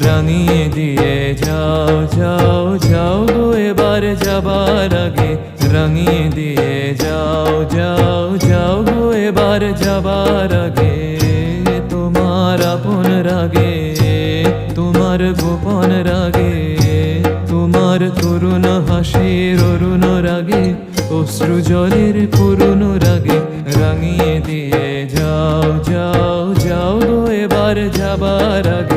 রাঙিয়ে দিয়ে যাও যাও যাও গো এবার যাবার আগে, রাঙিয়ে দিয়ে যাও যাও যাও গো এবার যাবার আগে। তোমার আপন রাগে, তোমার গোপন রাগে, তোমার তরুণ হাসির অরুণ রাগে, অশ্রু জলের করুণ রাগে, রাঙিয়ে দিয়ে যাও যাও যাও গো এবার যাবার আগে।